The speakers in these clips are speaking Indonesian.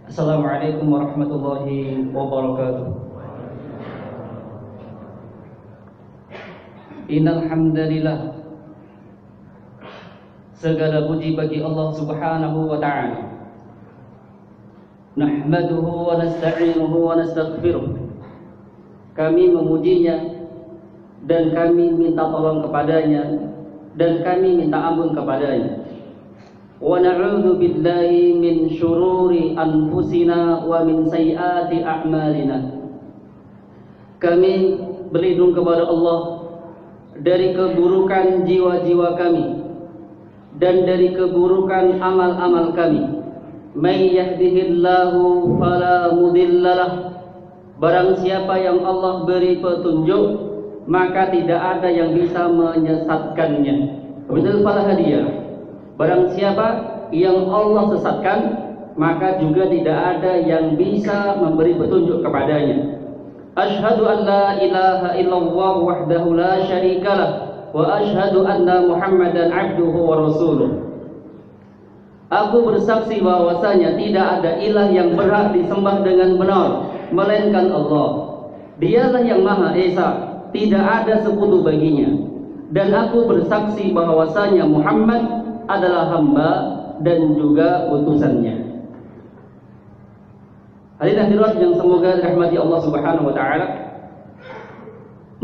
Assalamualaikum warahmatullahi wabarakatuh. Innal hamdalillah, segala puji bagi Allah Subhanahu wa taala. Nahmaduhu wa nasta'inuhu wa nastaghfiruh. Kami memujinya dan kami minta tolong kepadanya dan kami minta ampun kepadanya. Wa na'udzu billahi min syururi anfusina wa min sayyiati a'malina. Kami berlindung kepada Allah dari keburukan jiwa-jiwa kami dan dari keburukan amal-amal kami. May yahdihillahu fala mudhillalah. Barang siapa yang Allah beri petunjuk, maka tidak ada yang bisa menyesatkannya. Wabillahi fala hadiyalah. Barang siapa yang Allah sesatkan, maka juga tidak ada yang bisa memberi petunjuk kepadanya. Asyhadu an la ilaha illallah wahdahu la syarikalah wa asyhadu anna Muhammadan abduhu wa rasuluh. Aku bersaksi bahwasanya tidak ada ilah yang berhak disembah dengan benar melainkan Allah. Dialah yang Maha Esa, tidak ada sekutu baginya. Dan aku bersaksi bahwasanya Muhammad adalah hamba dan juga utusannya. Hadirin hadirat yang semoga dirahmati Allah Subhanahu wa taala.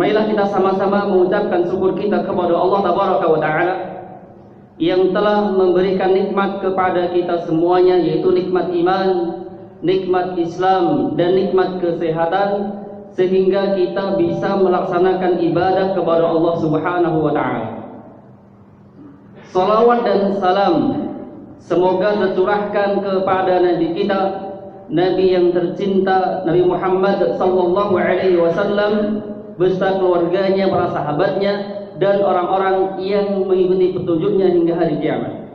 Marilah kita sama-sama mengucapkan syukur kita kepada Allah Tabaraka wa taala yang telah memberikan nikmat kepada kita semuanya, yaitu nikmat iman, nikmat Islam dan nikmat kesehatan, sehingga kita bisa melaksanakan ibadah kepada Allah Subhanahu wa taala. Salawat dan salam semoga tercurahkan kepada Nabi kita, Nabi yang tercinta, Nabi Muhammad sallallahu alaihi wasallam, beserta keluarganya, para sahabatnya, dan orang-orang yang mengikuti petunjuknya hingga hari kiamat.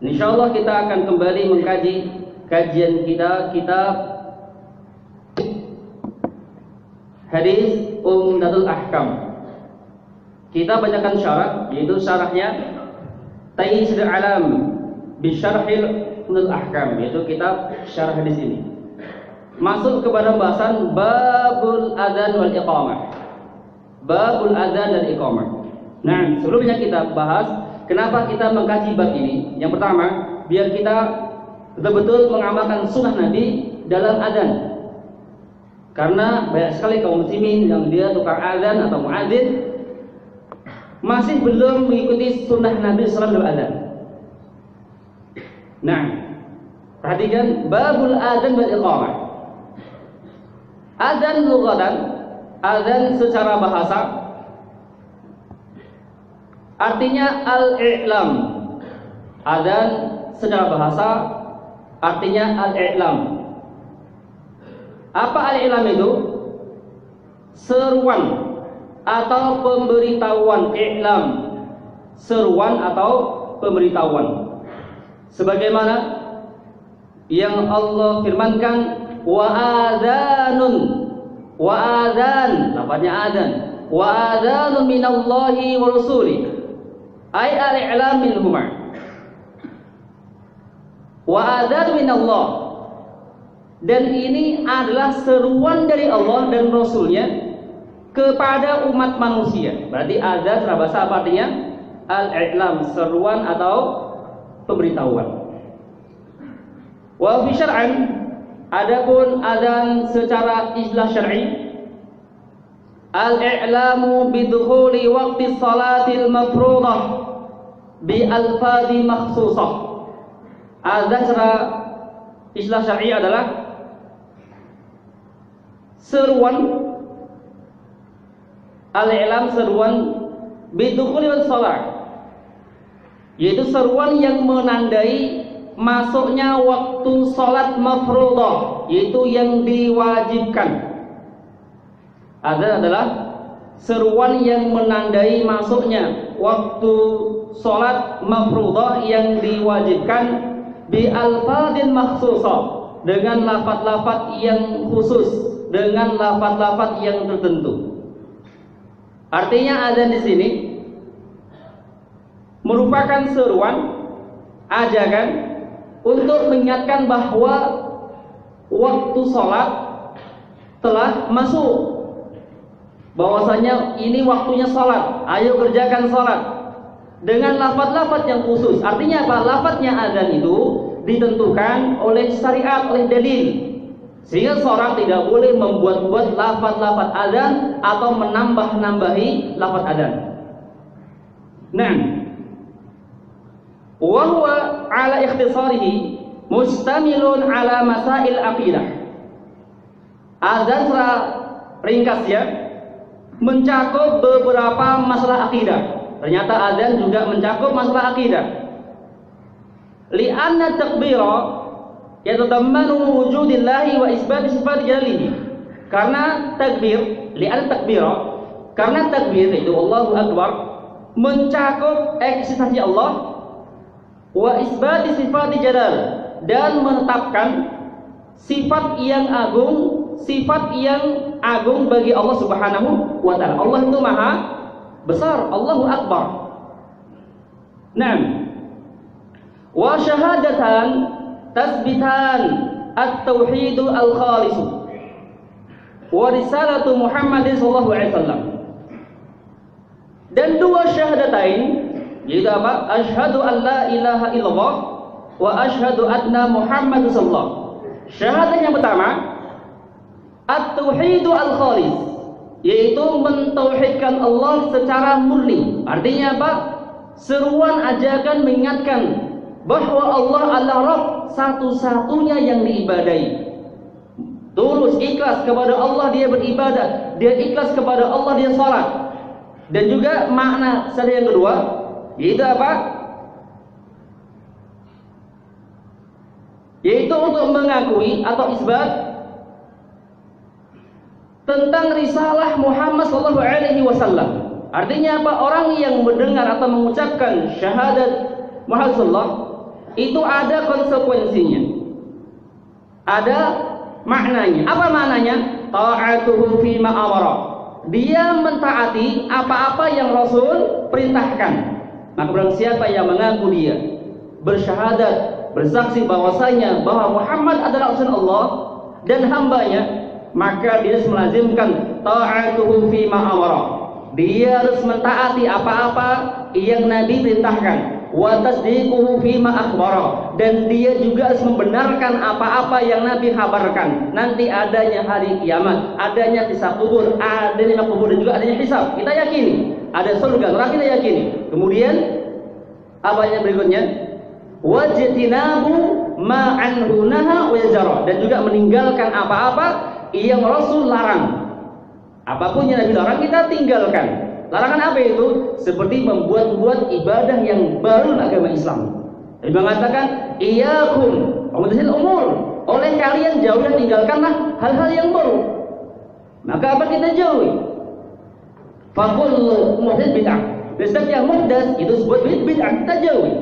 Insyaallah kita akan kembali mengkaji kajian kita kitab Hadis Umdatul Ahkam. Kita bacakan syarat, yaitu syarahnya Taysir Alam Bisyarhil Umdatul Ahkam, yaitu kitab syarah hadis ini. Masuk kepada bahasan Babul Adzan wal Iqamah. Babul Adzan dan Iqamah. Nah, sebelumnya kita bahas kenapa kita mengkaji bab ini. Yang pertama, biar kita betul-betul mengamalkan sunnah Nabi dalam adzan. Karena banyak sekali kaum muslimin yang dia tukang adzan atau muadzin masih belum mengikuti sunnah Nabi sallallahu alaihi wasallam. Nah, perhatikan babul adzan wal iqamah. Adzan lughatan, adzan secara bahasa artinya al-i'lam. Adzan secara bahasa artinya al-i'lam. Apa al-i'lam itu? Seruan atau pemberitahuan, i'lam, seruan atau pemberitahuan. Sebagaimana yang Allah firmankan, wa adzanun, wa adzan, lafaznya adzan, wa adzanun minallahi wa rasuli, ay al-i'lam minhuma. Wa adzan minallah, dan ini adalah seruan dari Allah dan Rasulnya kepada umat manusia. Berarti adzan secara bahasa apa artinya? Al-i'lam, seruan atau pemberitahuan. Wa fi syar'an, adapun adzan secara istilah syar'i, al-i'lamu bidukhuli waqti salatil mafruḍah bi alfadhi makhsusah. Adzan secara istilah syar'i adalah seruan, al-i'lam seruan bidukhuli waqti salat, yaitu seruan yang menandai masuknya waktu salat mafruḍah, yaitu yang diwajibkan. Adzan adalah seruan yang menandai masuknya waktu salat mafruḍah yang diwajibkan bi alfadhin makhsusah, dengan lafaz-lafaz yang khusus, dengan lafaz-lafaz yang tertentu. Artinya adzan di sini merupakan seruan, ajakan untuk mengingatkan bahwa waktu sholat telah masuk, bahwasanya ini waktunya sholat, ayo kerjakan sholat, dengan lafaz-lafaz yang khusus. Artinya apa? Lafaznya azan itu ditentukan oleh syariat, oleh dalil, sehingga seorang tidak boleh membuat-buat lafaz-lafaz azan atau menambah-nambahi lafaz azan. Nah, wa huwa ala ikhtisarihi mustamilun ala masail aqidah. Azan secara ringkasnya mencakup beberapa masalah akidah. Ternyata azan juga mencakup masalah akidah. Li'anna takbira yatadammanu wujudillahi wa isbat sifat jalalihi. Karena takbir, li'anna takbira, karena takbir itu Allahu Akbar mencakup eksistensi Allah wa isbat sifat jalal, dan menetapkan sifat yang agung, sifat yang agung bagi Allah Subhanahu wa ta'ala. Allah itu maha besar, Allahu Akbar. Naam. Wa syahadatan tasbitan at-tauhid al-khalis wa risalatu Muhammadin sallallahu alaihi wasallam. Dan dua syahadatain, yaitu apa? Asyhadu an la ilaha illallah wa asyhadu anna Muhammadun sallallahu. Syahadat yang pertama at-tauhid al-khalis, yaitu mentauhidkan Allah secara murni. Artinya apa? Seruan ajakan mengingatkan bahwa Allah adalah Rabb satu-satunya yang diibadahi. Tulus ikhlas kepada Allah dia beribadah, dia ikhlas kepada Allah dia salat. Dan juga makna syahadat yang kedua yaitu apa? Yaitu untuk mengakui atau isbat tentang risalah Muhammad sallallahu alaihi wasallam. Artinya apa? Orang yang mendengar atau mengucapkan syahadat Muhammad sallallahu itu ada konsekuensinya, ada maknanya. Apa maknanya? Ta'atuhu fima amara. Dia mentaati apa-apa yang Rasul perintahkan. Maka barang siapa yang mengaku dia bersyahadat, bersaksi bahwasanya bahwa Muhammad adalah utusan Allah dan hambanya, maka dia harus melazimkan ta'atuhu fima amara. Dia harus mentaati apa-apa yang Nabi perintahkan. Wa tasdiquhu fima akhbara, dan dia juga harus membenarkan apa-apa yang Nabi kabarkan. Nanti adanya hari kiamat, adanya hisab kubur, adanya kubur, dan juga adanya hisab. Kita yakini. Ada surga, neraka, kita yakini. Kemudian apa yang berikutnya? Wajtinabu ma anhu naha wa yajra, dan juga meninggalkan apa-apa yang Rasul larang. Apapun yang Nabi larang kita tinggalkan. Larangan apa itu? Seperti membuat-buat ibadah yang baru agama Islam. Nabi mengatakan, iyyakum muhdatsatil umur. Oleh kalian jauhlah, tinggalkanlah hal-hal yang baru. Maka apa kita jauhi? Fa kullu muhdatsat bid'ah. Setiap yang muhdas itu sebut bid'ah, kita jauhi.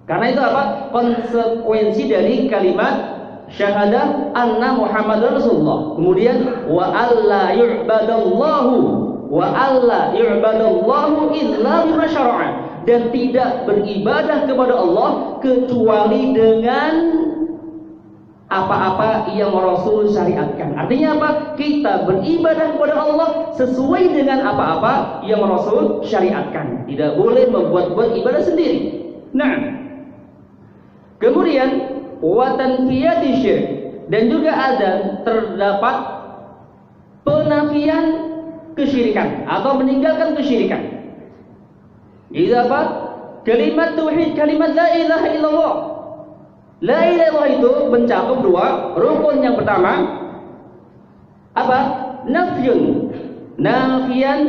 Karena itu apa? Konsekuensi dari kalimat syahadah anna Muhammadar Rasulullah. Kemudian wa alla yu'badallahu wa alla yu'badallahu illa bima syara'a, dan tidak beribadah kepada Allah kecuali dengan apa-apa yang Rasul syariatkan. Artinya apa? Kita beribadah kepada Allah sesuai dengan apa-apa yang Rasul syariatkan. Tidak boleh membuat-buat ibadah sendiri. Nah, kemudian wa tanfiyati syirk, dan juga ada terdapat penafian kesyirikan atau meninggalkan kesyirikan. Itu apa? Kalimat tauhid, kalimat la ilaha illallah. La ilaha illallah itu mencakup dua rukun. Yang pertama apa? Nafyun, nafian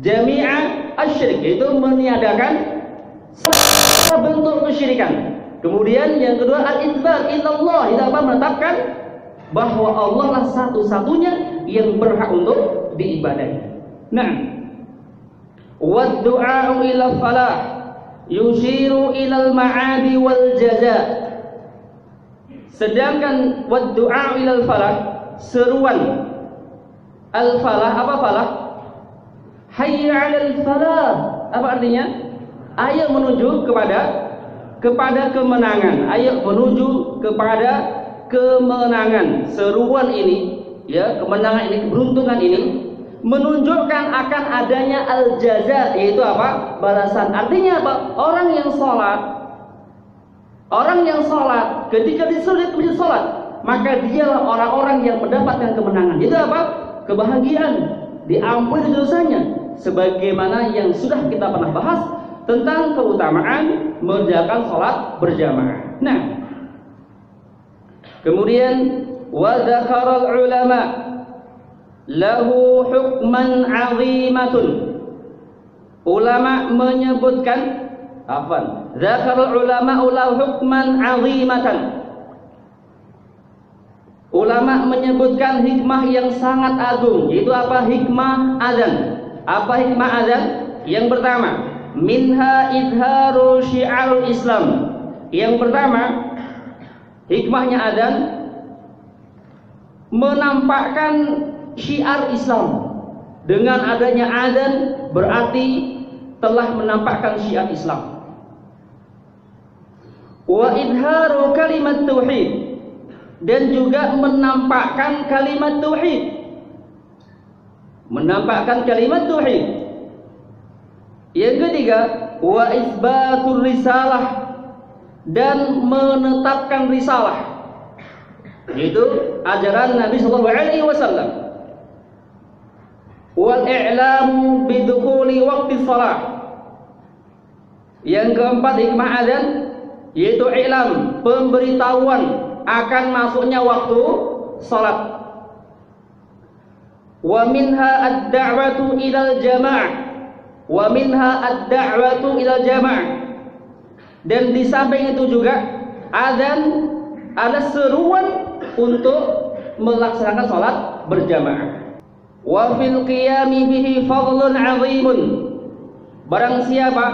jami'a asyrik, itu meniadakan segala bentuk kesyirikan. Kemudian yang kedua al-itsbat illallah, itu apa? Menetapkan bahwa Allah lah satu-satunya yang berhak untuk diibadahi. Nah, wa du'a ila falah yushiru ila al-ma'adi wal jaza. Sedangkan wa du'a ila falah, seruan al-falah, apa falah? Hayya 'alal falah. Apa artinya? Ayo menuju kepada kemenangan, ayo menuju kepada kemenangan, seruan ini, ya, kemenangan ini, keberuntungan ini menunjukkan akan adanya al-jaza, yaitu apa? Balasan. Artinya apa? Orang yang sholat ketika disuruh menjadi sholat, maka dialah orang-orang yang mendapatkan kemenangan. Itu apa? Kebahagiaan, diampuni dosanya. Sebagaimana yang sudah kita pernah bahas tentang keutamaan mengerjakan sholat berjamaah. Nah, kemudian wa dzakarul ulama lahu hukman 'azimatun. Ulama menyebutkan dzakarul ulama lahu hukman 'azimatan. Ulama menyebutkan hikmah yang sangat agung, yaitu apa? Hikmah azan. Apa hikmah azan? Yang pertama, minha idharu syi'arul Islam. Yang pertama, hikmahnya azan menampakkan syiar Islam. Dengan adanya azan berarti telah menampakkan syiar Islam. Wa idharu kalimat tauhid, dan juga menampakkan kalimat tauhid. Menampakkan kalimat tauhid. Yang ketiga, wa isbatur risalah, dan menetapkan risalah, yaitu ajaran Nabi sallallahu alaihi wasallam. Wal i'lamu bidukhuli waqti shalah. Yang keempat hikmah azan, yaitu i'lam, pemberitahuan akan masuknya waktu salat. Wa minha ad-da'watu ilal jamaah. Wa minha ad-da'watu ilal jamaah. Dan di samping itu juga azan ada seruan untuk melaksanakan salat berjamaah. Wa fil qiyami bihi fadlun 'azimun. Barang siapa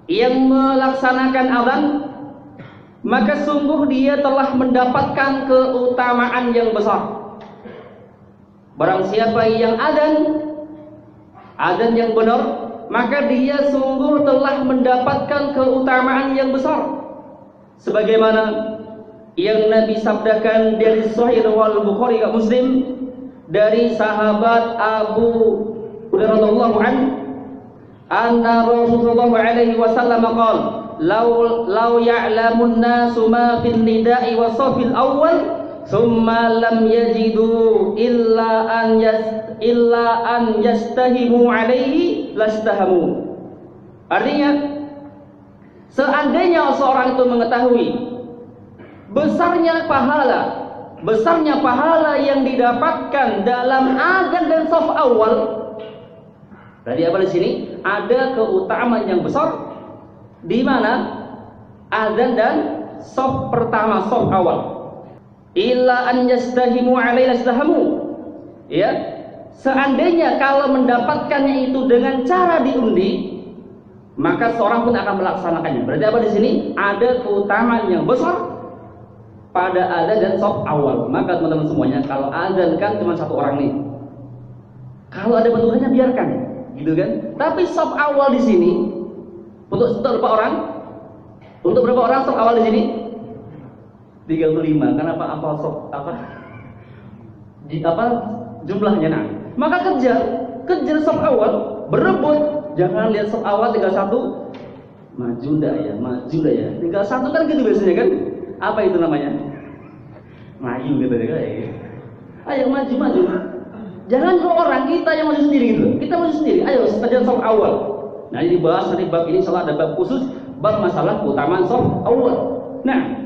yang melaksanakan azan, maka sungguh dia telah mendapatkan keutamaan yang besar. Barang siapa yang azan yang benar, maka dia sungguh telah mendapatkan keutamaan yang besar. Sebagaimana yang Nabi sabdakan dari Sahih riwayat Bukhari dan Muslim dari sahabat Abu Hurairah radhiyallahu anhu, anna Rasulullah alaihi wasallam qala law ya'lamun nasu ma fil nida'i wa safil awwal thumma lam yajidu illa an yastahimu alaihi lastahamu. Artinya, seandainya seorang itu mengetahui besarnya pahala yang didapatkan dalam azan dan shaf awal. Berarti apa di sini? Ada keutamaan yang besar di mana azan dan shaf pertama, shaf awal. Illa an yastahimu alaihi lastahamu. Ya, seandainya kalau mendapatkannya itu dengan cara diundi, maka seorang pun akan melaksanakannya. Berarti apa di sini? Ada keutamaan yang besar pada azan dan shaf awal. Maka teman-teman semuanya, kalau azan kan cuma satu orang nih. Kalau ada bentukannya biarkan, gitu kan? Tapi shaf awal di sini untuk berapa orang? Untuk berapa orang shaf awal di sini? 35. Kenapa jumlahnya? Nah, maka kejar shaf awal, berebut. Jangan lihat shaf awal 31, maju dah ya. 31 kan gitu biasanya kan? Apa itu namanya? Maju gitu ya. Ayo maju. Jangan dua orang, kita yang maju sendiri gitu. Kita maju sendiri. Ayo kejar shaf awal. Nah, ini dibahas nanti bab ini, salah ada bab khusus bab masalah keutamaan shaf awal. Nah,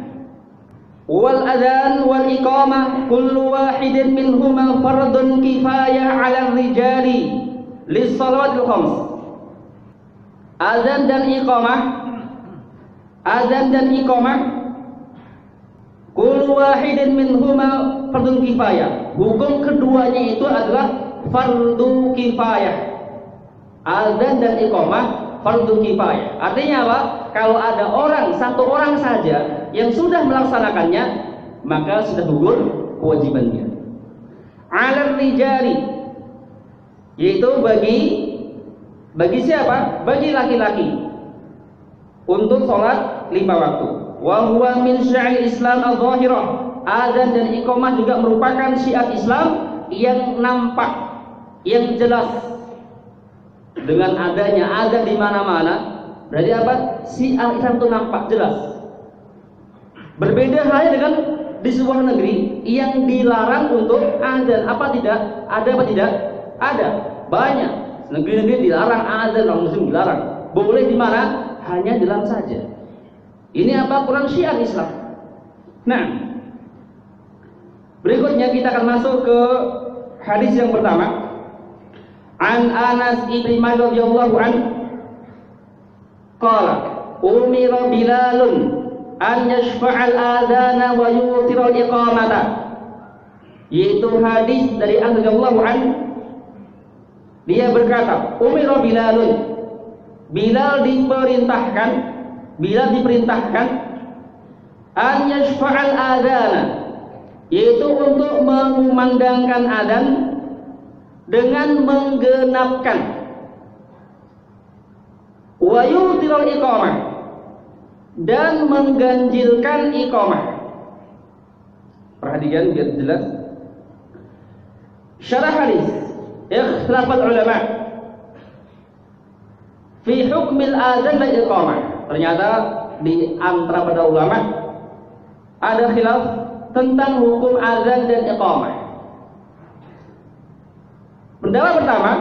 wal adzan wal iqamah kullu wahidin minhuma fardun kifayah 'ala rijali lis salawatil khams. Azan dan iqamah kullu wahidin minhuma fardun kifayah. Hukum keduanya itu adalah fardu kifayah. Azan dan iqamah fardu kifayah. Artinya apa? Kalau ada satu orang saja yang sudah melaksanakannya, maka sudah gugur kewajibannya. 'Alal rijali, yaitu bagi siapa? Bagi laki-laki untuk sholat 5 waktu. Wa huwa min sya'il Islam al-zahirah. azan dan iqamah juga merupakan syiar Islam yang nampak, yang jelas. Dengan adanya azan di mana-mana, berarti apa? Syiar Islam itu nampak jelas. Berbeda halnya dengan di sebuah negeri yang dilarang untuk azan. Apa tidak? Ada apa tidak? Ada. Banyak negeri-negeri dilarang azan, orang muslim dilarang. Boleh di mana? Hanya dilarang saja. Ini apa? Kurang syiar Islam. Nah, berikutnya kita akan masuk ke hadis yang pertama. An Anas ibn Malik radhiyallahu anhu qala umira Bilalun an yashfa'al adana wa yutiral iqamata. Yaitu hadis dari Anas radhiyallahu anhu, dia berkata, umira Bilalun, Bilal diperintahkan an yashfa'al adana, yaitu untuk mengumandangkan adzan dengan menggenapkan, wa yutiral iqamah, dan mengganjilkan iqamah. Perhatikan biar jelas. Syarah hadis, ikhtilaful ulama fi hukmil adzan wal iqamah. Ternyata di antara para ulama ada khilaf tentang hukum azan dan iqamah. Pendapat pertama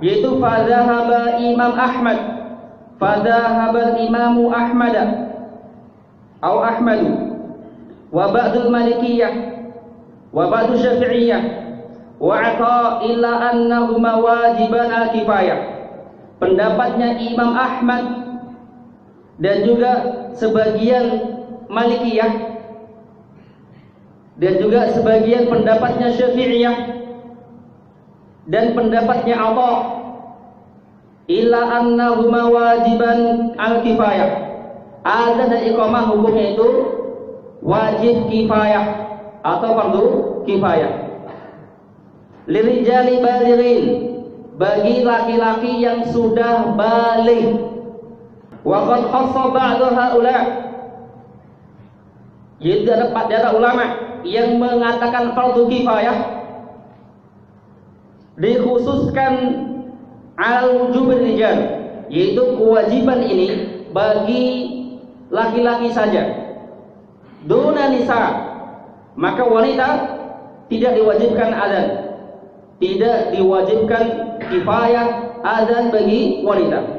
yaitu fadzahaba Imam Ahmad, fadzahaba Imamu Ahmad atau Ahmad wa ba'dul Malikiyah wa ba'dul Syafi'iyah wa ata illa annahuma wajiban al-kifayah. Pendapatnya Imam Ahmad dan juga sebagian Malikiyah dan juga sebagian pendapatnya Syafi'iyah dan pendapatnya Atha illa annahuma wajiban al-kifayah. Adzan dan iqamah hukumnya itu wajib kifayah atau fardu kifayah. Lirijali balighin, bagi laki-laki yang sudah baligh. Wa qad khassa ba'du haula, yaitu ada ulama yang mengatakan fardu kifayah dikhususkan al-wujub rijal, yaitu kewajiban ini bagi laki-laki saja. Duna nisa, maka wanita tidak diwajibkan adzan, tidak diwajibkan kifayah adzan bagi wanita.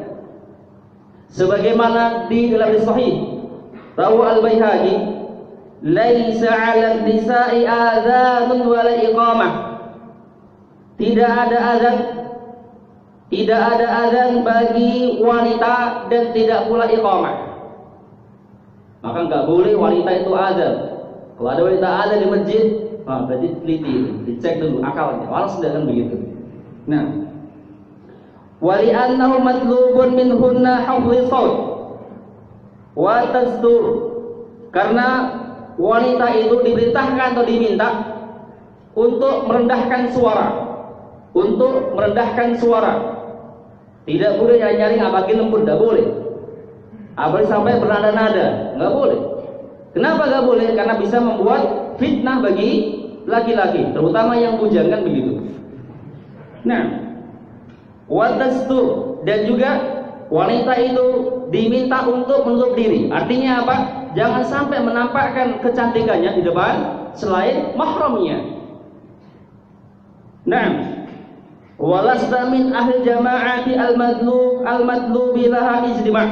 Sebagaimana di dalam sahih rawi al-Baihaqi, laisa 'alan nisa'i adzanun wala iqamah. Tidak ada azan bagi wanita dan tidak pula iqamah. Maka enggak boleh wanita itu azan. Kalau ada wanita azan di masjid, berarti teliti, dicek dulu akalnya. Walau sudah kan begitu. Nah, wali annahu matlubun minhunna hafdhus shaut wa tasdur, karena wanita itu diperintahkan atau diminta untuk merendahkan suara. Untuk merendahkan suara, tidak boleh nyaring apalagi lembut, tidak boleh. Apalagi sampai bernada-nada, nggak boleh. Kenapa nggak boleh? Karena bisa membuat fitnah bagi laki-laki, terutama yang bujangan begitu. Nah, watastur, dan juga wanita itu diminta untuk menutup diri. Artinya apa? Jangan sampai menampakkan kecantikannya di depan selain mahramnya. Nah, walasta min ahli jama'ati al-madlubi laha ijtima',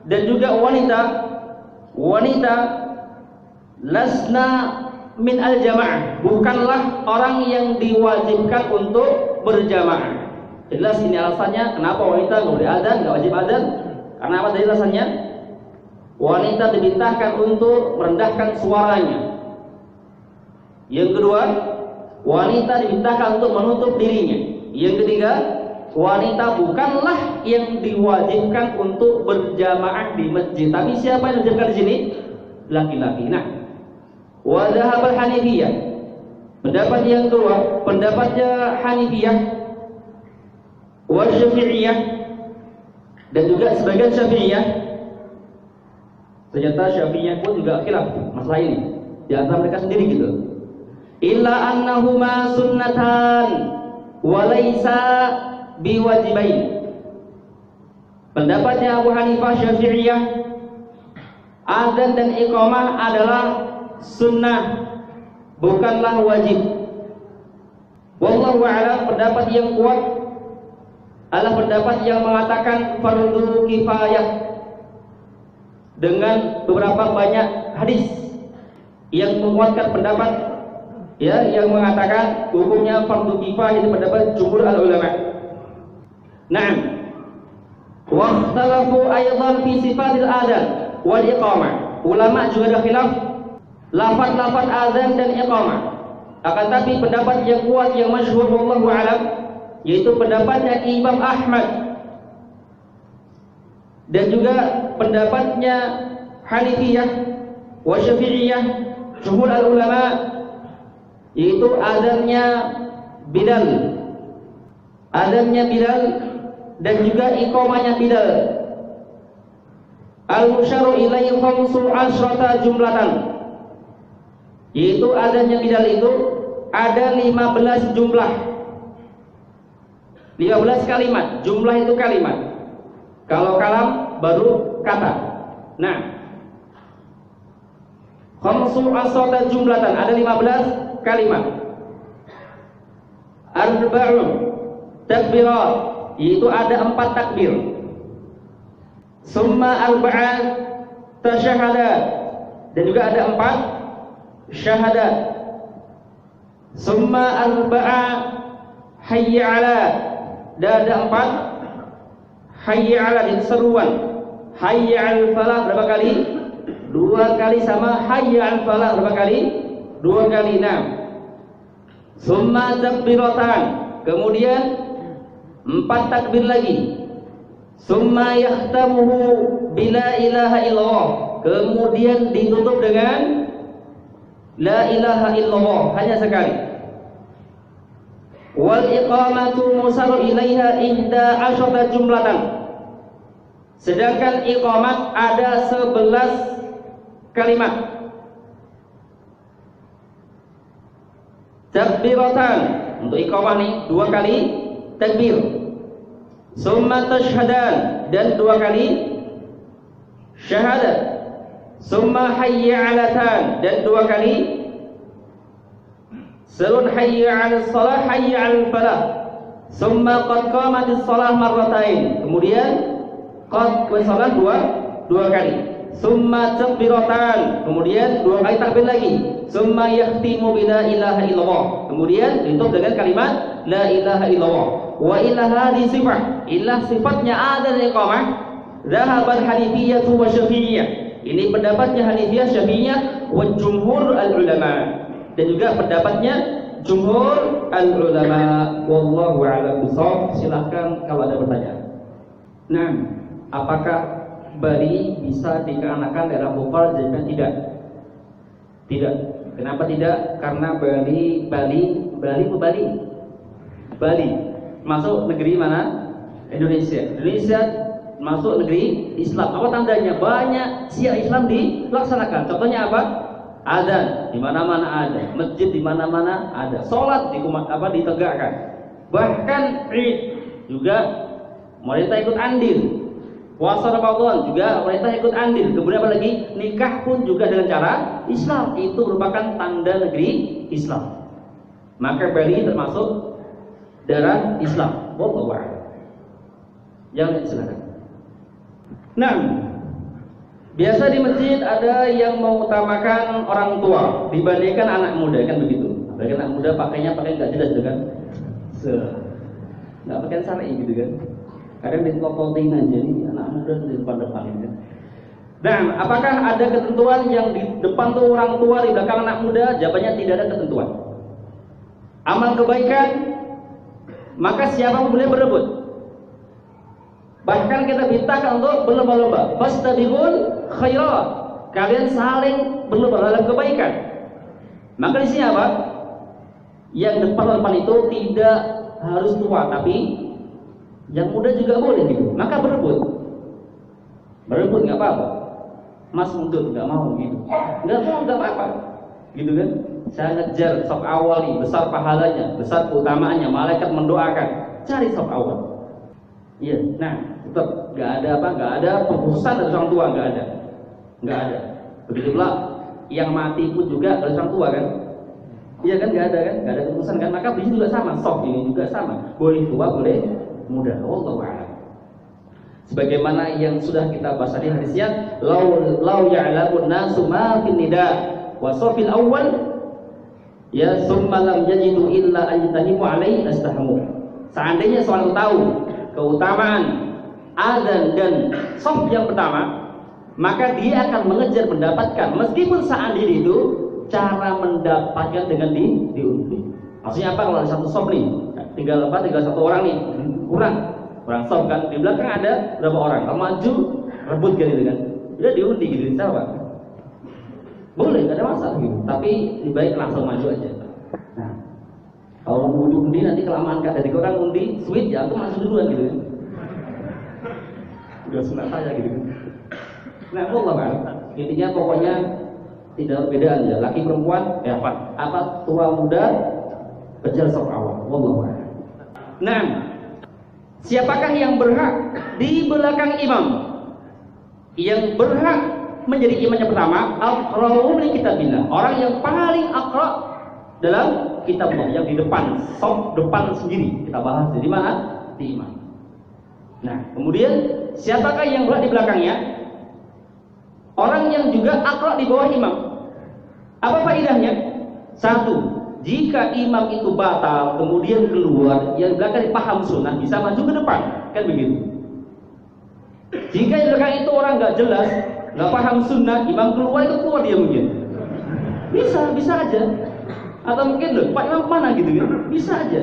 dan juga wanita lasna min al-jama'ah, bukanlah orang yang diwajibkan untuk berjamaah. Jelas ini alasannya kenapa wanita nggak boleh adzan, nggak wajib adzan. Karena apa tadi alasannya? Wanita diperintahkan untuk merendahkan suaranya. Yang kedua, wanita diperintahkan untuk menutup dirinya. Yang ketiga, wanita bukanlah yang diwajibkan untuk berjamaah di masjid. Tapi siapa yang diwajibkan di sini? Laki-laki. Nah, wa dhahab al-Hanifiyah, pendapat yang kedua, pendapatnya Hanifiyah, wa Syafi'iyah, dan juga sebagian Syafi'iyah. Ternyata Syafi'iyah pun juga khilaf masalah ini. di antara mereka sendiri gitu. Illa annahuma sunnatan wa laisa biwajibain. Pendapatnya Abu Hanifah Syafi'iyah, adzan dan iqamah adalah sunnah, bukanlah wajib. Wallahu a'lam, pendapat yang kuat adalah pendapat yang mengatakan fardu kifayah, dengan beberapa banyak hadis yang menguatkan pendapat yang mengatakan hukumnya fardu kifayah, itu pendapat jumhur ulama. Naam. Wa ikhtalafu aidan fi sifatil adzan wal iqamah. Ulama juga ada khilaf lafaz-lafaz adzan dan iqamah. Akan tapi pendapat yang kuat yang masyhur wallahu a'lam yaitu pendapatnya Imam Ahmad dan juga pendapatnya Hanifiyah wa Syafi'iyah, jumhur ulama, yaitu adzannya Bilal, dan juga iqamahnya Bilal. Al-musyaru ilaihi khamsu asyrata jumlatan, yaitu adzannya Bilal itu ada 15 jumlah, 15 kalimat. Jumlah itu kalimat, kalau kalam baru kata. Nah, khamsu asyrata jumlatan, ada 15 kalimat. Arba'un takbirat, yaitu ada 4 takbir. Summa arba'at tasyahadat, dan juga ada 4 syahadat. Summa arba'at hayya 'ala, dan ada 4 hayya 'ala, dan seruan. Hayya 'alal falah berapa kali? 2 kali, sama hayya 'alal falah berapa kali? 2 kali. Nah, summa takbiratan, kemudian 4 takbir lagi. Summa yahtamuhu bila ilaha illallah, kemudian ditutup dengan la ilaha illallah, hanya sekali. Wal iqamatu musaru ilaiha ihda asyata jumlatan, sedangkan iqamat ada 11 kalimat. Takbiratan, untuk iqamah nih 2 kali takbir. Summa tashhadan, dan 2 kali syahadat. Summa hayya 'alatan, dan 2 kali serun hayya 'alas salah, hayya 'alal falah. Summa qad qamatis salah marratain, kemudian qad salah 2 kali. Summa takbiratan, kemudian 2 kali takbir lagi. Summa yahtimu bila ilaha illallah, kemudian ditutup dengan kalimat la ilaha illallah. Wa ilaha di sifat, ilah sifatnya adzan dan iqamah. Zahaban Hanifiyah wa Syafi'iyah, ini pendapatnya Hanifiyah, Syafi'iyah, wa jumhur al-ulama, dan juga pendapatnya jumhur al-ulama. Wallahu a'lam bishawab. Silakan kalau ada pertanyaan. Nah, apakah Bali bisa dikarenakan daerah kufar? Jika tidak. Kenapa tidak? Karena Bali masuk negeri mana? Indonesia masuk negeri Islam. Apa tandanya? Banyak syiar Islam dilaksanakan. Contohnya apa? Adzan di mana-mana ada, masjid di mana-mana ada, salat ditegakkan. Bahkan Id juga pemerintah ikut andil. Puasa Ramadan juga pemerintah ikut andil. Kemudian apa lagi? Nikah pun juga dengan cara Islam. Itu merupakan tanda negeri Islam. Maka Bali termasuk daerah Islam. Wallahu a'lam. Yang silakan. Nah, biasa di masjid ada yang mengutamakan orang tua dibandingkan anak muda, kan begitu. Apalagi anak muda pakainya nggak jelas, gitu kan? Nggak pakai syar'i gitu kan? Kadang di clothing aja nih, anak muda di depan kan. Dan apakah ada ketentuan yang di depan tuh orang tua, di belakang anak muda? Jawabannya tidak ada ketentuan. Amal kebaikan, maka siapa boleh berebut. Bahkan kita mintakan untuk berlomba-lomba. Fastabiqul khairat, kalian saling berlomba dalam kebaikan. Maka di sini apa? Yang depan itu tidak harus tua, tapi yang muda juga boleh gitu. Maka berebut nggak apa-apa. Mas mundur nggak mau gitu, nggak mau nggak apa-apa. gitu kan? Saya ngejar saf awal nih, besar pahalanya, besar keutamaannya, malaikat mendoakan, cari saf awal. Iya, nah tetap nggak ada pengkhususan dari orang tua, nggak ada. Begitu pula yang mati pun juga dari orang tua kan? Iya kan, nggak ada kekhususan kan? Maka begitu juga sama, saf ini juga sama, boleh tua, boleh muda. Wallahu a'lam. Sebagaimana yang sudah kita bahas di hadisnya, lau ya'lamun nasu ma fin nida wa safil awwal ya summa lam yajidu illa an yatahimu alaihi astahmu. Seandainya seorang tahu keutamaan azan dan shaf yang pertama, maka dia akan mengejar mendapatkan, meskipun seandainya itu cara mendapatkan dengan diundi. Maksudnya apa? Kalau ada satu shaf nih, tinggal satu orang nih, kurang shaf kan, di belakang ada berapa orang, kalau maju rebut gitu kan, udah diundi gitu, insya boleh, gak ada masalah gitu. Tapi lebih baik langsung maju aja. Nah, kalau undi nanti kelamaan kan, dari orang undi sweet ya, aku masuk duluan gitu kan. Udah sunat saya gitu kan. Nah, Allah kan, intinya pokoknya tidak berbedaan ya, laki perempuan ya apa tua muda kejar saf awal. Allah kan. Nah, siapakah yang berhak di belakang imam? Yang berhak menjadi imam yang pertama, aqra'u li kitabillah, orang yang paling aqra' dalam kitab Allah, yang di depan, saf depan sendiri. Kita bahas di mana? Di imam. Nah, kemudian siapakah yang berada di belakangnya? Orang yang juga aqra' di bawah imam. Apa faedahnya? Satu, jika imam itu batal kemudian keluar, yang belakang paham sunnah bisa maju ke depan, kan begitu. Jika yang belakang itu orang nggak jelas, nggak paham sunnah, imam keluar itu keluar dia mungkin. Bisa aja. Atau mungkin loh, Pak Imam mana gitu kan? Bisa aja.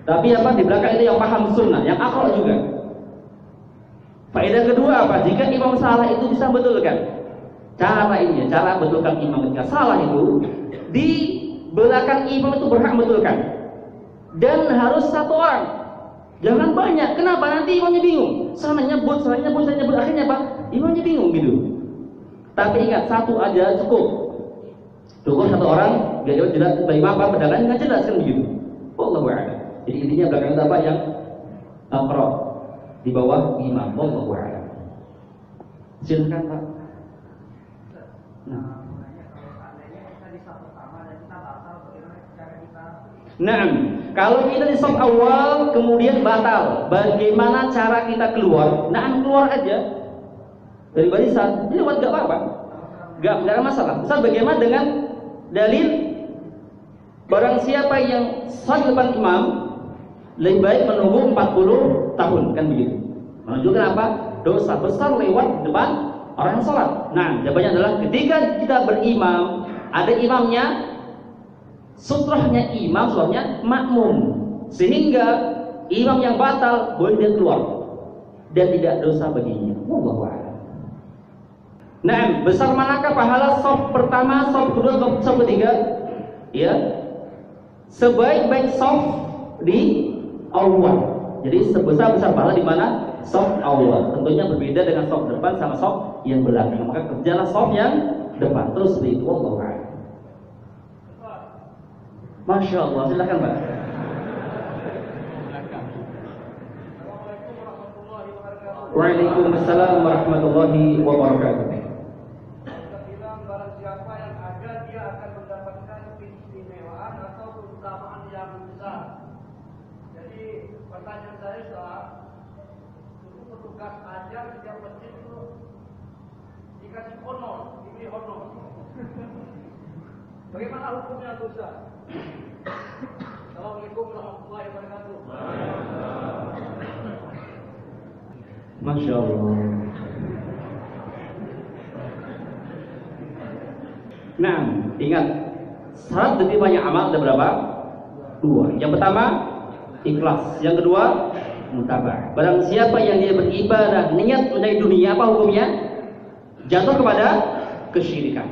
Tapi apa, di belakang itu yang paham sunnah, yang akal juga. Faedah kedua apa? Jika imam salah itu bisa betulkan. Cara betulkan imam ketika salah itu, di belakang imam itu berhak betulkan. Dan harus satu orang. Jangan banyak. Kenapa? Nanti imamnya bingung. Sana nyebut, akhirnya apa? Imamnya bingung gitu. Tapi ingat, satu aja cukup satu orang, biar jelas imam apa pedagang nggak jelas kan begitu. Wallahu a'lam. Jadi intinya belakang itu apa? Yang aqra di bawah imam. Wallahu a'lam. Silakan Pak. Nah, kalau kita di shaf awal kemudian batal, bagaimana cara kita keluar? Nah, keluar aja dari barisan. Jadi lewat nggak apa-apa, nggak ada masalah. Misal bagaimana dengan dalil barang siapa yang sholat depan imam lebih baik menunggu 40 tahun, kan begitu. Menunjukkan apa? Dosa besar lewat depan orang yang sholat. Nah, jawabannya adalah ketika kita berimam, ada imamnya, sutrahnya imam, sutrahnya makmum, sehingga imam yang batal boleh dia keluar dan tidak dosa baginya. Wallahu a'lam. Nah, besar manakah pahala shaf pertama, shaf kedua, shaf ketiga? Ya, sebaik-baik shaf di awal. Jadi sebesar-besar pahala di mana? Shaf awal. Tentunya berbeda dengan shaf depan sama shaf yang belakang. Maka kerjalah shaf yang depan. Terus seperti itu. Wallahu a'lam. Masya Allah, silakan Pak. Waalaikumsalam warahmatullahi wabarakatuh. Barang siapa yang ada dia akan mendapatkan keistimewaan atau keutamaan yang besar. Jadi pertanyaan saya soal itu petugas ajar di tiap masjid itu dikasih honor, diberi honor. Bagaimana hukumnya dosa? Assalamualaikum warahmatullahi wabarakatuh. Masya Allah. Nah, ingat, syarat lebih banyak amal ada berapa? 2. Yang pertama, ikhlas. Yang kedua, mutabah. Barang siapa yang dia beribadah niat mencari dunia, apa hukumnya? Jatuh kepada kesyirikan.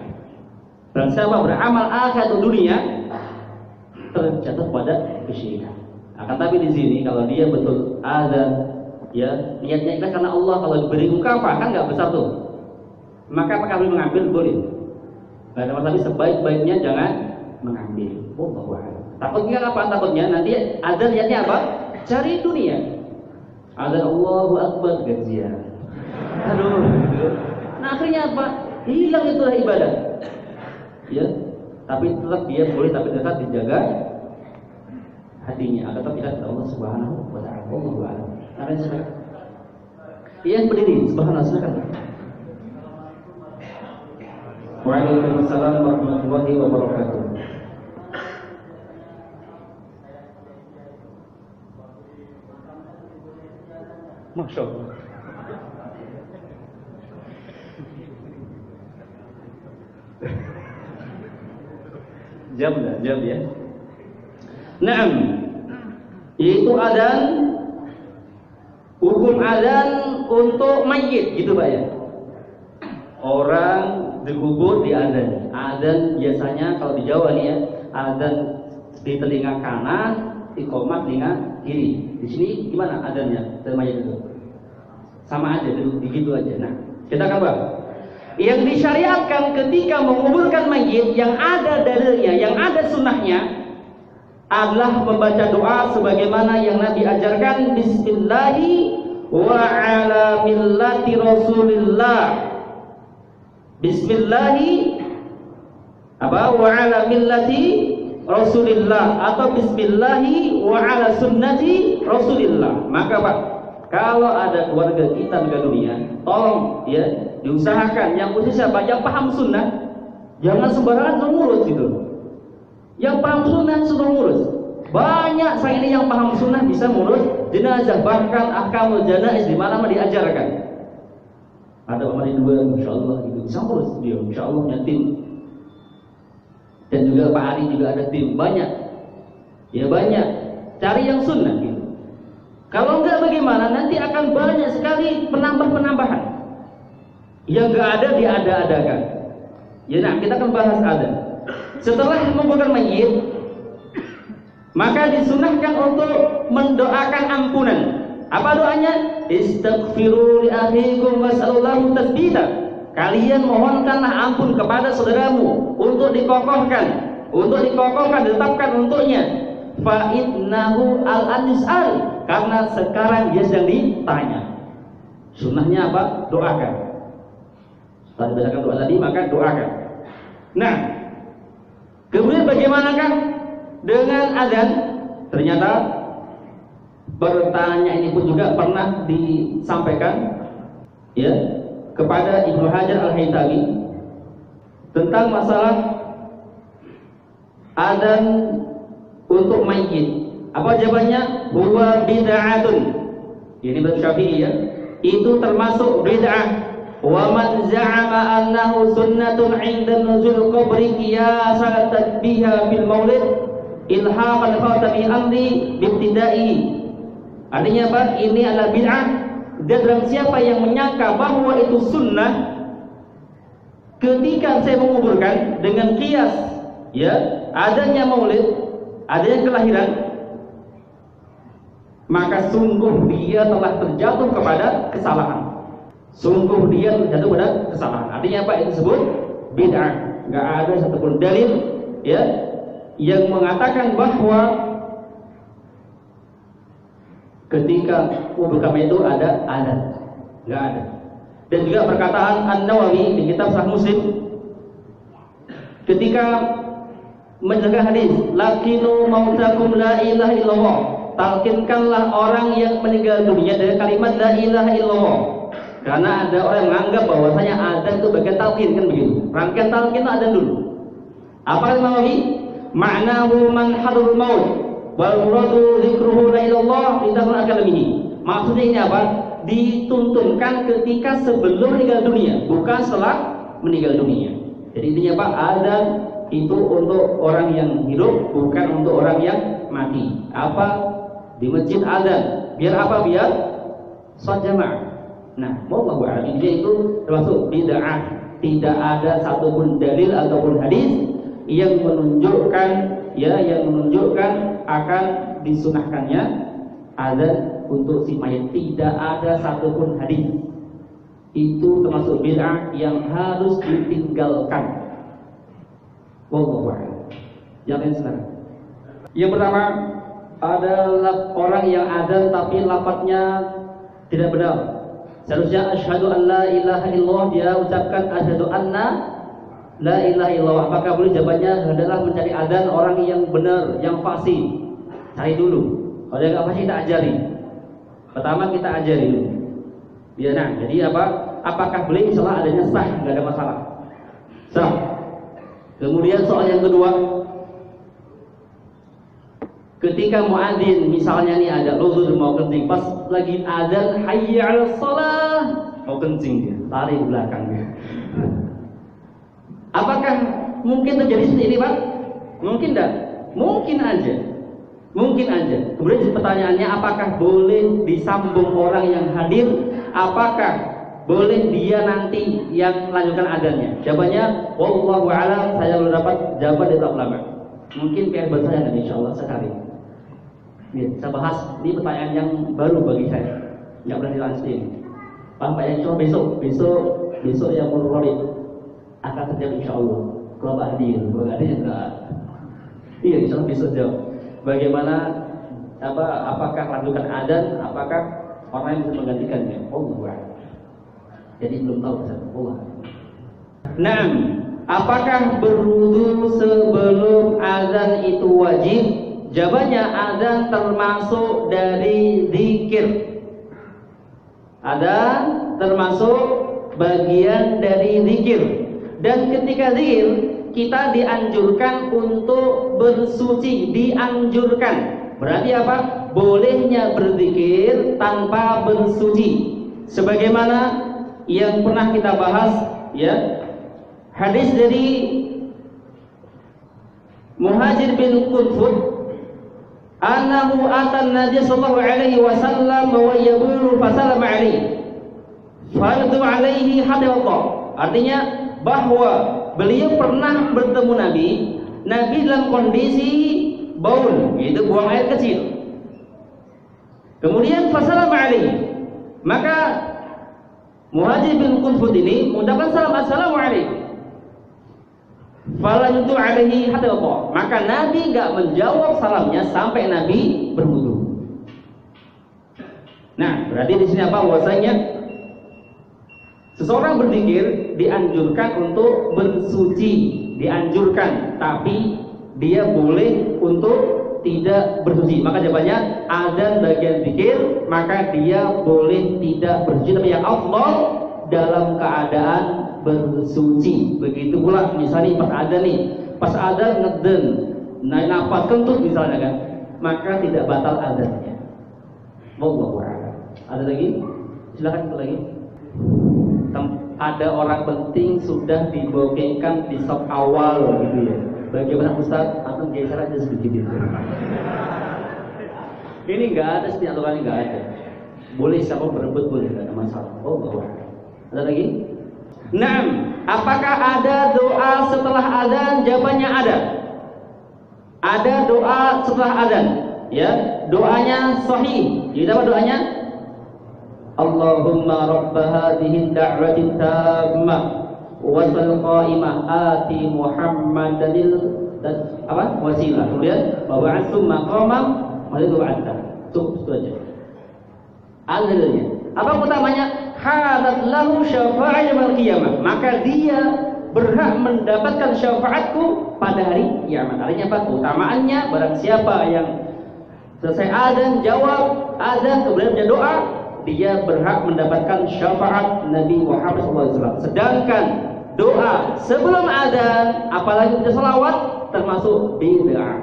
Barang siapa beramal akhir atau dunia, terjatuh kepada kesyirikan. Akan tapi di sini kalau dia betul ada ya niatnya ikhlas karena Allah, kalau diberi muka apa kan nggak besar tuh, maka apakah boleh mengambil? Boleh. Nggak ada masalah, sebaik-baiknya jangan mengambil. Takutnya apa? Takutnya nanti ada niatnya apa? Cari dunia. Ada Allahu Akbar gajian. Aduh. Nah akhirnya apa? Hilang itulah ibadah. Ya, tapi tetap dia boleh tapi tetap dijaga hatinya agar tetap ingat Allah Subhanahu wa taala. Allahu a'lam. Nah, silakan. Yang berdiri, subhanallah, silakan. Waalaikumsalam warahmatullahi wabarakatuh. Masya Allah. Jawab ya. Naam. Itu adzan, hukum adzan untuk mayit gitu Pak ya. Orang dikubur di adzan. Adzan biasanya kalau di Jawa nih ya, adzan di telinga kanan, iqamah telinga kiri. Di sini gimana adzannya dari mayit itu? Sama aja, begitu aja. Nah, kita kabar. Yang disyariatkan ketika menguburkan mayit yang ada dalilnya, yang ada sunnahnya adalah membaca doa sebagaimana yang Nabi ajarkan, Bismillahi wa ala millati Rasulillah. Bismillahi apa? Wa ala millati Rasulillah atau Bismillahi wa ala sunnati Rasulillah. Maka Pak, kalau ada keluarga kita meninggal dunia, tolong ya diusahakan yang khususnya siapa? Yang paham sunnah, jangan sembarangan mengurus gitu. Yang paham sunnah suruh ngurus. Banyak saya ini yang paham sunnah bisa ngurus jenazah, bahkan ahkamul janaiz di mana diajarkan. Ada Umar dua, insya Allah gitu, bisa ngurus dia, insya Allah punya tim. Dan juga Pak Ari juga ada tim, banyak. Ya banyak. Cari yang sunnah gitu. Kalau enggak bagaimana? Nanti akan banyak sekali penambahan yang enggak ada diada-adakan. Ya, nah kita akan bahas ada. Setelah menguburkan mayit, maka disunahkan untuk mendoakan ampunan. Apa doanya? Istaghfiru li akhikum was'alullahu tasbita. Kalian mohonkanlah ampun kepada saudaramu untuk dikokohkan, ditetapkan untuknya. Fa innahu al-anis'al, karena sekarang dia sedang ditanya. Sunnahnya apa? Doakan. Setelah dibacakan doa tadi, maka doakan. Nah, kemudian bagaimanakah dengan adzan? Ternyata pertanyaan ini pun juga pernah disampaikan ya kepada Ibnu Hajar Al-Haytami tentang masalah adzan untuk mayit. Apa jawabannya? Huwa bid'atun. Ini bab Syafi'i ya. Itu termasuk bid'ah. Wa man za'ama annahu sunnatun 'inda nuzul qabri qiyasan tadbiha bil maulid ilhaqan khatami amri bibtida'i. Artinya apa? Ini adalah bid'ah. Dan barang siapa yang menyangka bahwa itu sunnah ketika saya menguburkan dengan qiyas ya adanya maulid, adanya kelahiran, maka sungguh dia telah terjatuh kepada kesalahan. Sungguh dia terjatuh pada kesalahan. Artinya apa? Itu disebut bid'ah. Enggak ada satupun dalil ya yang mengatakan bahwa ketika menguburkan itu ada adat. Enggak ada. Dan juga perkataan An-Nawawi di kitab Sahih Muslim ketika menjaga hadis, lakinu mautakum la ilaha illallah. Talkinkanlah orang yang meninggal dunia dari kalimat la ilaha illallah. Karena ada orang yang menganggap bahwasanya adzan itu bagian talqin, kan begitu. Rangkaian talqin itu adzan dulu. Apa kata Nawawi? Ma'nahu man hadrul maut wal muradu dzikruhu la ilallah litakun akademihi. Maksudnya ini apa? Dituntunkan ketika sebelum meninggal dunia, bukan setelah meninggal dunia. Jadi intinya apa? Adzan itu untuk orang yang hidup, bukan untuk orang yang mati. Apa? Di masjid adzan. Biar apa? Biar salat jamaah. Nah, wallahu a'lam, itu termasuk bid'ah. Tidak ada satupun dalil ataupun hadis yang menunjukkan akan disunahkannya adzan untuk si mayit. Tidak ada satupun hadis. Itu termasuk bid'ah yang harus ditinggalkan. Wallahu a'lam. Yang lain silakan. Yang pertama adalah orang yang adzan tapi lafadznya tidak benar. Seharusnya asyhadu an la ilaha illallah, dia ucapkan asyhadu anna la ilaha illallah. Apakah boleh? Jawabannya adalah mencari adzan orang yang benar, yang fasih. Cari dulu. Kalau yang nggak fasih kita ajari. Pertama kita ajari dulu. Ya, nah, jadi apa? Apakah boleh? Insyaallah adanya sah, nggak ada masalah. Sah. Kemudian soal yang kedua, ketika muadzin misalnya nih ada uzur mau kencing, pas lagi adzan hayya 'alas shalah mau kencing dia, lari di belakang dia. Apakah mungkin terjadi seperti ini, Pak? Mungkin enggak? Mungkin aja. Mungkin aja. Kemudian pertanyaannya, apakah boleh disambung orang yang hadir? Apakah boleh dia nanti yang melanjutkan adzannya? Jawabannya wallahu a'lam, saya belum dapat jawaban dari ulama. Mungkin PR saya nanti insyaallah sekali. Ya, saya bahas ini pertanyaan yang baru bagi saya, nggak pernah dilansir. Pak insyaallah besok yang murabit akan terjadi insyaallah. Kalau hadir, kalau nggak hadir enggak. Iya, insyaallah besok jawab. Bagaimana apakah lanjutkan adzan, apakah orang yang bisa menggantikannya? Allah. Jadi belum tahu Allah. Nah, apakah berwudu sebelum adzan itu wajib? Jawabannya adzan termasuk dari zikir. Adzan termasuk bagian dari zikir. Dan ketika zikir kita dianjurkan untuk bersuci, dianjurkan. Berarti apa? Bolehnya berzikir tanpa bersuci. Sebagaimana yang pernah kita bahas, ya, hadis dari Muhajir bin Qutfud, annahu atan Nabi sallallahu alaihi wasallam wa yabulu fasalama alaihi fardu alaihi hadallah. Artinya bahwa beliau pernah bertemu Nabi dalam kondisi baul, yaitu buang air kecil. Kemudian fasalama alaihi, maka Muhajir bin Qutfud ini mengucapkan salam, assalamualaikum. Fala yudu alaihi hatta waqa. Maka Nabi enggak menjawab salamnya sampai Nabi berwudu. Nah, berarti di sini apa? Bahwasanya seseorang berzikir dianjurkan untuk bersuci, dianjurkan, tapi dia boleh untuk tidak bersuci. Maka jawabannya adzan bagian zikir, maka dia boleh tidak bersuci, tapi yang afdal dalam keadaan bersuci. Begitu pula misalnya pas adzan ngeden, naik nafas kentut misalnya kan, maka tidak batal adzannya. Wallahu a'lam. Ada lagi? Silakan satu lagi. Ada orang penting sudah dibokengkan di saf awal gitu ya. Bagaimana Ustaz? Atau geser aja sedikit gitu. Ini nggak ada, setiap aturan nggak ada. Boleh siapa berebut boleh, nggak ada masalah. Oh bahwa ada lagi? Nah, apakah ada doa setelah adzan? Jawabannya ada. Ada doa setelah adzan. Ya, doanya sahih. Jadi apa doanya? Allahumma rabb hadhihi ad-da'wati tammah wasal qa'imah ati Muhammadanil wasilah. Kemudian wab'atsu maqamam malidu anta. Cukup itu aja. Alhamdulillah. Apa utamanya? Hadat lahu syafa'ah yaumil qiyamah. Maka dia berhak mendapatkan syafaatku pada hari kiamat. Artinya apa? Utamaannya barang siapa yang selesai adzan jawab adzan kemudian berdoa, dia berhak mendapatkan syafaat Nabi Muhammad SAW. Sedangkan doa sebelum adzan, apalagi tidak salawat, termasuk bid'ah.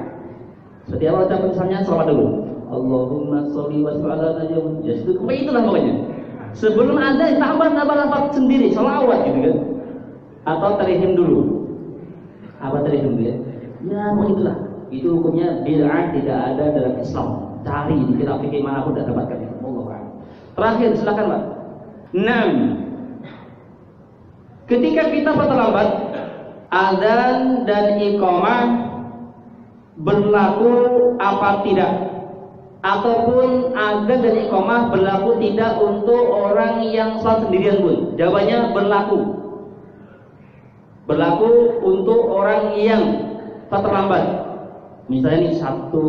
Seperti apa ucapan misalnya salawat dulu. Allahumma sholli wa sallim ala nabiyyina. Ya itulah pokoknya. Sebelum adzan tambah lafaz sendiri salawat gitu kan. Atau tarihim dulu. Apa tarihim dia? Ya mau itulah. Itu hukumnya bid'ah, tidak ada dalam Islam. Cari di kitab fikih manapun tidak dapatkan itu. Terakhir, silakan Pak. 6. Ketika kita terlambat, adzan dan iqamah berlaku apa tidak? Ataupun adzan dan iqamah berlaku tidak untuk orang yang salat sendirian pun? Jawabannya berlaku. Berlaku untuk orang yang terlambat. Misalnya ini satu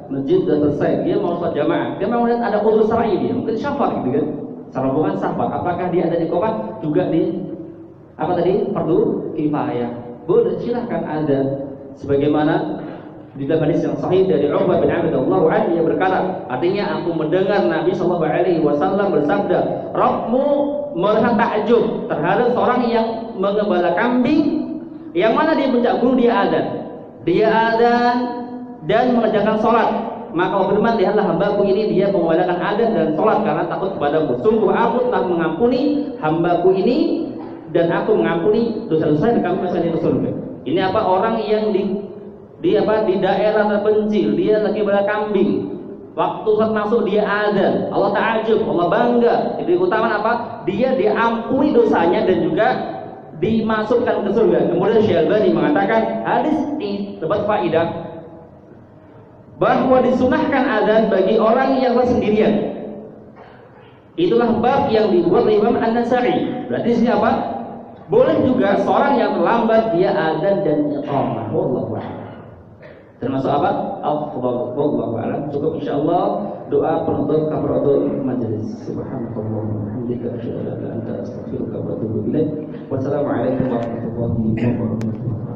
masjid sudah selesai, dia mau sholat jamaah, dia mau lihat ada udhur syar'i dia, mungkin syafaq gitu kan, rombongan syafaq, apakah dia ada di iqamah juga di fardu kifayah? Boleh, silahkan ada. Sebagaimana di dalam hadis yang sahih dari Uqbah bin Amir radhiyallahu anhu, dia berkata, artinya aku mendengar Nabi sallallahu alaihi wasallam bersabda, Rabbmu melihat takjub terhadap seorang yang mengembala kambing, yang mana di puncak gunung dia adzan dan mengerjakan sholat. Maka Allah berfirman, lihatlah hambaku ini, dia mengadakan adzan dan sholat karena takut kepadamu. Sungguh aku telah mengampuni hambaku ini dan aku mengampuni dosa-dosa yang kami masih di surga. Ini apa? Orang yang di daerah terpencil, dia lagi ber kambing. Waktu saat masuk dia adzan, Allah ta'ajub, Allah bangga. Jadi utama apa? Dia diampuni dosanya dan juga dimasukkan ke surga. Kemudian Syalbani mengatakan hadis ini dapat faedah bahwa disunahkan adzan bagi orang yang sendirian. Itulah bab yang dibuat oleh Imam An-Nasa'i. Berarti di sini apa? Boleh juga seorang yang terlambat dia adzan dan iqamah. Wallahu a'lam. Termasuk apa? Afdal. Wallahu a'lam. Cukup insyaallah doa penutup kafaratul majelis. Subhanallah wa bihamdika asyhadu an la ilaha illa anta astaghfiruka wa atubu ilaik. Wassalamualaikum warahmatullahi wabarakatuh.